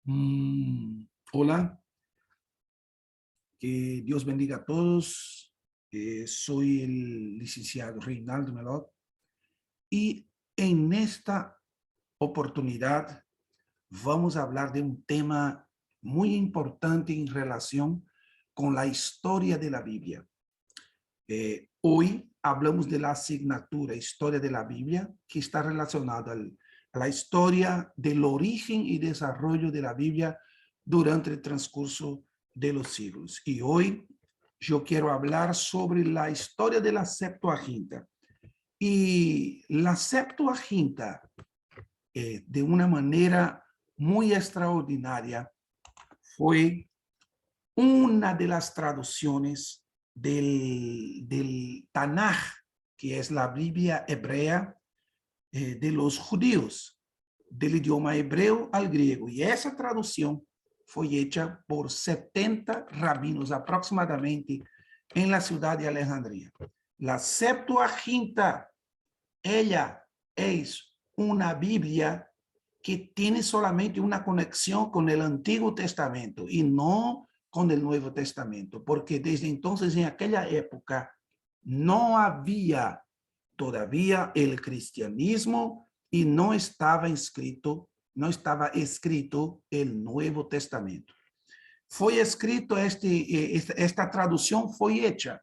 Hola, que Dios bendiga a todos. Soy el licenciado Reinaldo Melot y en esta oportunidad vamos a hablar de un tema muy importante en relación con la historia de la Biblia. Hoy hablamos de la asignatura Historia de la Biblia, que está relacionada a la historia del origen y desarrollo de la Biblia durante el transcurso de los siglos. Y hoy yo quiero hablar sobre la historia de la Septuaginta. Y la Septuaginta, de una manera muy extraordinaria, fue una de las traducciones del Tanaj, que es la Biblia hebrea de los judíos, del idioma hebreo al griego. Y esa traducción fue hecha por 70 rabinos aproximadamente en la ciudad de Alejandría. La Septuaginta, ella es una Biblia que tiene solamente una conexión con el Antiguo Testamento y no con el Nuevo Testamento, porque desde entonces, en aquella época, no había todavía el cristianismo y no estaba escrito el Nuevo Testamento. Fue escrito, esta traducción fue hecha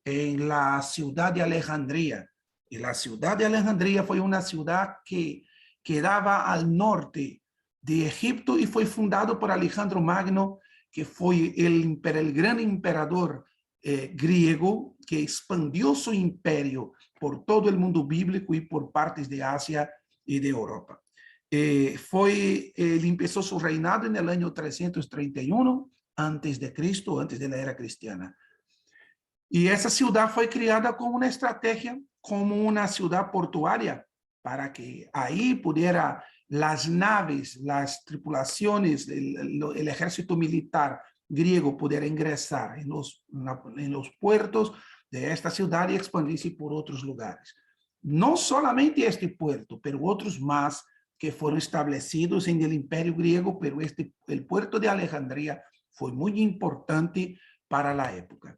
en la ciudad de Alejandría. Y la ciudad de Alejandría fue una ciudad que quedaba al norte de Egipto y fue fundado por Alejandro Magno, que fue el gran emperador griego que expandió su imperio por todo el mundo bíblico y por partes de Asia y de Europa. Él empezó su reinado en el año 331 antes de Cristo, antes de la era cristiana. Y esa ciudad fue creada como una estrategia, como una ciudad portuaria, para que ahí pudiera las naves, las tripulaciones, el ejército militar griego pudiera ingresar en los puertos de esta ciudad y expandirse por otros lugares. No solamente este puerto, pero otros más que fueron establecidos en el imperio griego, pero el puerto de Alejandría fue muy importante para la época.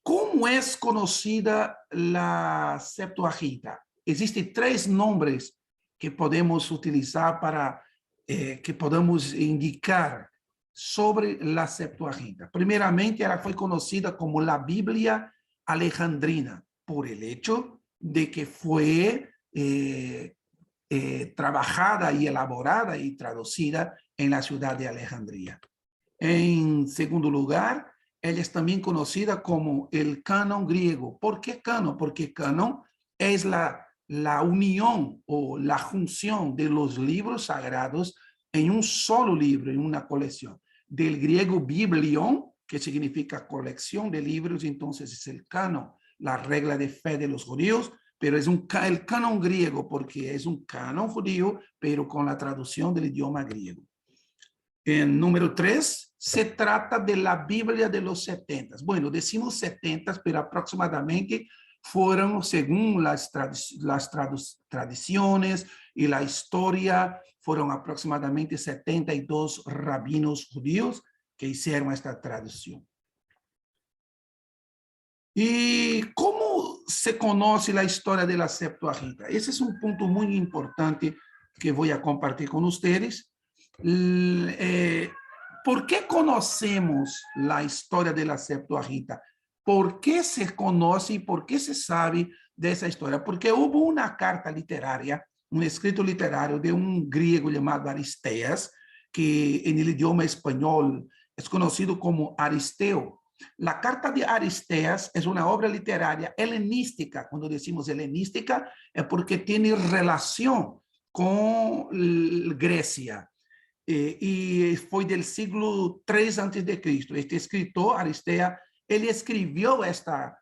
¿Cómo es conocida la Septuaginta? Existen tres nombres que podemos utilizar para que podamos indicar sobre la Septuaginta. Primeramente, ela fue conocida como la Biblia Alejandrina, por el hecho de que fue trabajada y elaborada y traducida en la ciudad de Alejandría. En segundo lugar, ella es también conocida como el canon griego. ¿Por qué canon? Porque canon es la unión o la junción de los libros sagrados en un solo libro, en una colección. Del griego biblion, que significa colección de libros, entonces es el canon, la regla de fe de los judíos, pero es el canon griego porque es un canon judío, pero con la traducción del idioma griego. En número 3, se trata de la Biblia de los 70. Bueno, decimos 70, pero aproximadamente fueron, según las tradiciones y la historia, fueron aproximadamente 72 rabinos judíos que hicieron esta traducción. ¿Y cómo se conoce la historia de la Septuaginta? Ese es un punto muy importante que voy a compartir con ustedes. ¿Por qué conocemos la historia de la Septuaginta? ¿Por qué se conoce y por qué se sabe de esa historia? Porque hubo una carta literaria, un escrito literario de un griego llamado Aristeas, que en el idioma español es conocido como Aristeo. La carta de Aristeas es una obra literaria helenística. Cuando decimos helenística es porque tiene relación con Grecia. Y fue del siglo III antes de Cristo. Este escritor, Aristea, él escribió esta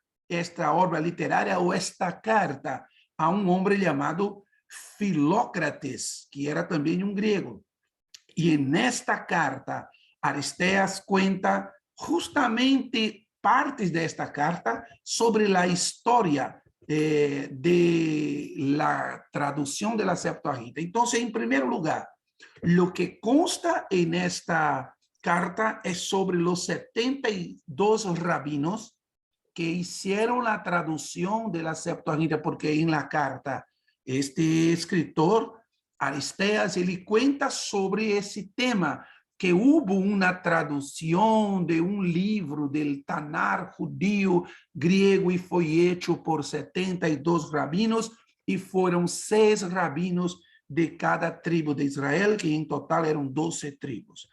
obra literaria o esta carta a un hombre llamado Filócrates, que era también un griego. Y en esta carta, Aristeas cuenta justamente partes de esta carta sobre la historia de la traducción de la Septuaginta. Entonces, en primer lugar, Lo que consta en esta carta es sobre los 72 rabinos que hicieron la traducción de la Septuaginta, porque en la carta este escritor, Aristeas, él cuenta sobre ese tema, que hubo una traducción de un libro del Tanar judío griego y fue hecho por 72 rabinos y fueron 6 rabinos de cada tribu de Israel, que en total eran 12 tribus.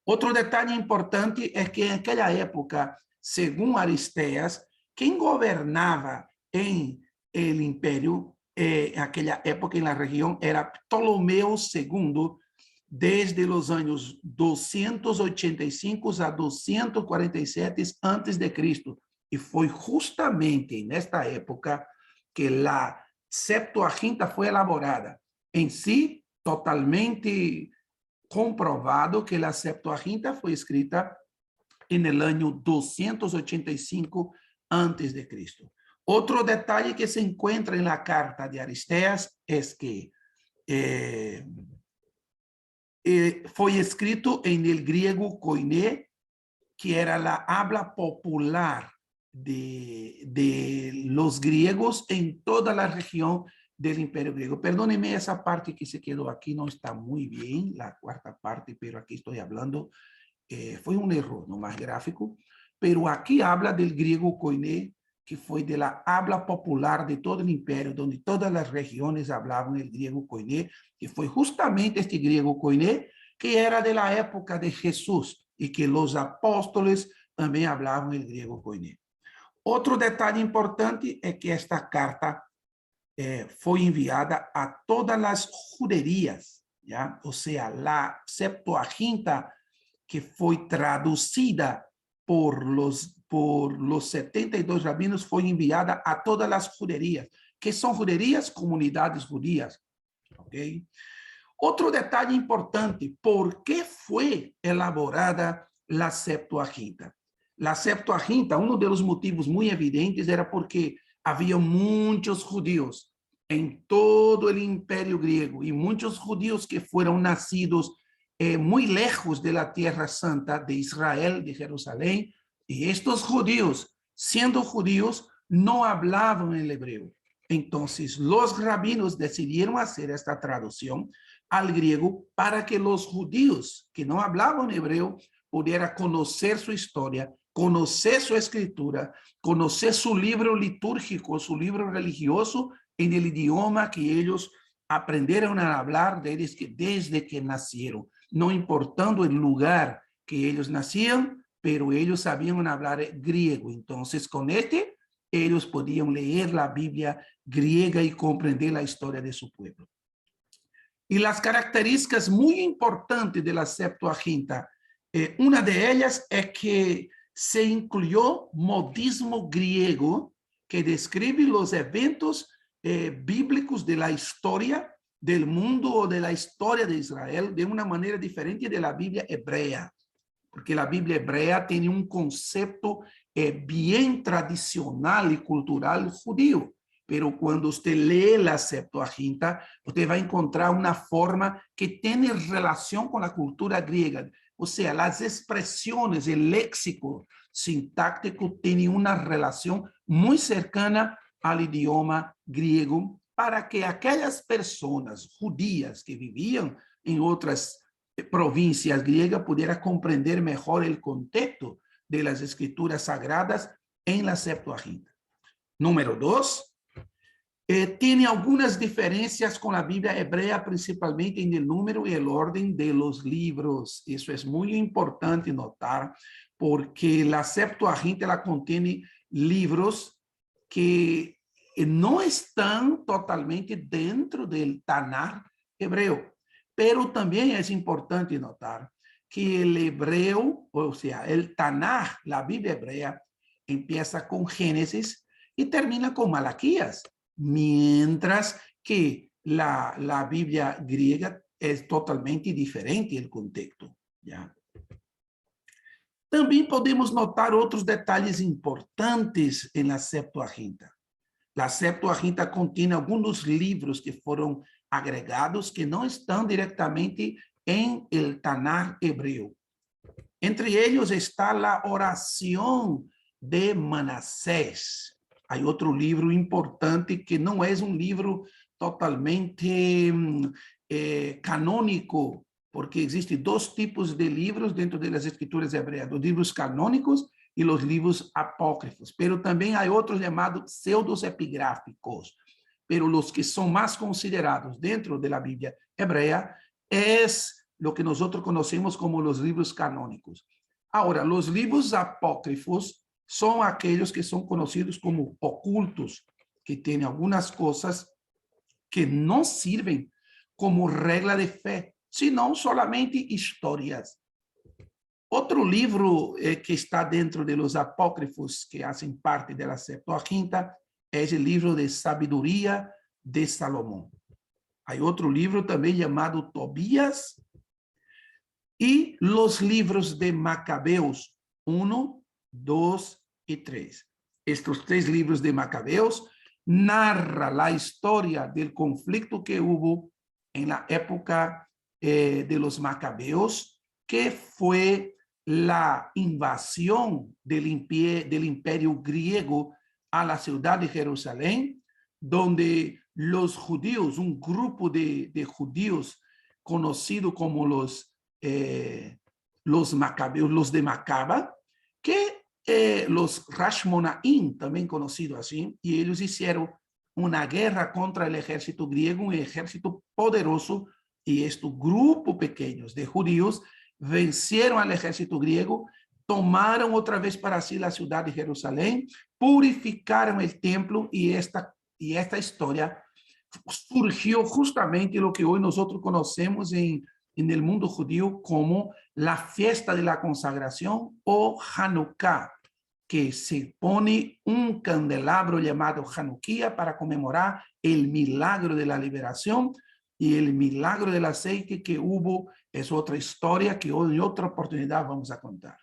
Otro detalle importante es que en aquella época, según Aristeas, quien gobernaba en el imperio, en aquella época en la región, era Ptolomeo II, desde los años 285 a 247 antes de Cristo. Y fue justamente en esta época que la Septuaginta fue elaborada. En sí, totalmente comprovado que la Septuaginta fue escrita en el año 285 antes de Cristo. Otro detalle que se encuentra en la carta de Aristeas es que fue escrito en el griego koiné, que era la habla popular de los griegos en toda la región del Imperio Griego. Perdónenme, esa parte que se quedó aquí no está muy bien, la cuarta parte, pero aquí estoy hablando, fue un error, no más gráfico, pero aquí habla del griego koiné, que fue de la habla popular de todo el imperio, donde todas las regiones hablaban el griego koiné, que fue justamente este griego koiné, que era de la época de Jesús, y que los apóstoles también hablaban el griego koiné. Otro detalle importante es que esta carta fue enviada a todas las juderías, ¿ya? O sea, la Septuaginta que fue traducida por los 72 rabinos fue enviada a todas las juderías. ¿Qué son juderías? Comunidades judías. ¿Okay? Otro detalle importante, ¿por qué fue elaborada la Septuaginta? La Septuaginta, uno de los motivos muy evidentes era porque había muchos judíos en todo el imperio griego y muchos judíos que fueron nacidos muy lejos de la tierra santa de Israel, de Jerusalén, y estos judíos, siendo judíos, no hablaban el hebreo. Entonces, los rabinos decidieron hacer esta traducción al griego para que los judíos que no hablaban hebreo pudieran conocer su historia, conocer su escritura, conocer su libro litúrgico, su libro religioso en el idioma que ellos aprendieron a hablar desde que nacieron, no importando el lugar que ellos nacían, pero ellos sabían hablar griego. Entonces, con ellos podían leer la Biblia griega y comprender la historia de su pueblo. Y las características muy importantes de la Septuaginta, una de ellas es que se incluyó modismo griego que describe los eventos bíblicos de la historia del mundo o de la historia de Israel de una manera diferente de la Biblia hebrea, porque la Biblia hebrea tiene un concepto bien tradicional y cultural judío. Pero cuando usted lee la Septuaginta, usted va a encontrar una forma que tiene relación con la cultura griega. O sea, las expresiones, el léxico sintáctico tiene una relación muy cercana al idioma griego para que aquellas personas judías que vivían en otras provincias griegas pudieran comprender mejor el contexto de las escrituras sagradas en la Septuaginta. Número 2, tiene algunas diferencias con la Biblia hebrea, principalmente en el número y el orden de los libros. Eso es muy importante notar, porque la Septuaginta la contiene libros que no están totalmente dentro del Tanar hebreo. Pero también es importante notar que el hebreo, o sea, el Tanar, la Biblia hebrea, empieza con Génesis y termina con Malaquías, mientras que la Biblia griega es totalmente diferente el contexto, ¿ya? También podemos notar otros detalles importantes en la Septuaginta. La Septuaginta contiene algunos libros que fueron agregados que no están directamente en el Tanaj hebreo. Entre ellos está la oración de Manasés. Hay otro libro importante que no es un libro totalmente canónico, porque existen dos tipos de libros dentro de las escrituras hebreas, los libros canónicos y los libros apócrifos, pero también hay otros llamados pseudos epigráficos, pero los que son más considerados dentro de la Biblia hebrea es lo que nosotros conocemos como los libros canónicos. Ahora, los libros apócrifos son aquellos que son conocidos como ocultos, que tienen algunas cosas que no sirven como regla de fe, sino solamente historias. Otro libro que está dentro de los apócrifos que hacen parte de la Septuaginta es el libro de Sabiduría de Salomón. Hay otro libro también llamado Tobías y los libros de Macabeos 1, 2 y 3. Estos tres libros de Macabeos narran la historia del conflicto que hubo en la época de los Macabeos, que fue la invasión del imperio griego a la ciudad de Jerusalén, donde los judíos, un grupo de judíos conocido como los macabeos, los de Macaba, que los Rashmonaim, también conocido así, y ellos hicieron una guerra contra el ejército griego, un ejército poderoso, y estos grupos pequeños de judíos vencieron al ejército griego, tomaron otra vez para sí la ciudad de Jerusalén, purificaron el templo, y esta historia surgió justamente lo que hoy nosotros conocemos en el mundo judío como la fiesta de la consagración o Hanukkah, que se pone un candelabro llamado Hanukkah para conmemorar el milagro de la liberación, y el milagro del aceite que hubo es otra historia que hoy en otra oportunidad vamos a contar.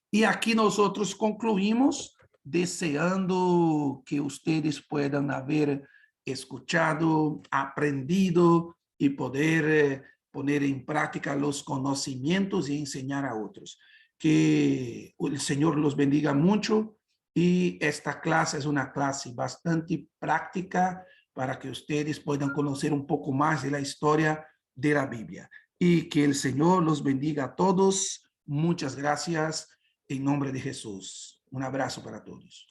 Y aquí nosotros concluimos deseando que ustedes puedan haber escuchado, aprendido y poder poner en práctica los conocimientos y enseñar a otros. Que el Señor los bendiga mucho, y esta clase es una clase bastante práctica para que ustedes puedan conocer un poco más de la historia de la Biblia. Y que el Señor los bendiga a todos. Muchas gracias en nombre de Jesús. Un abrazo para todos.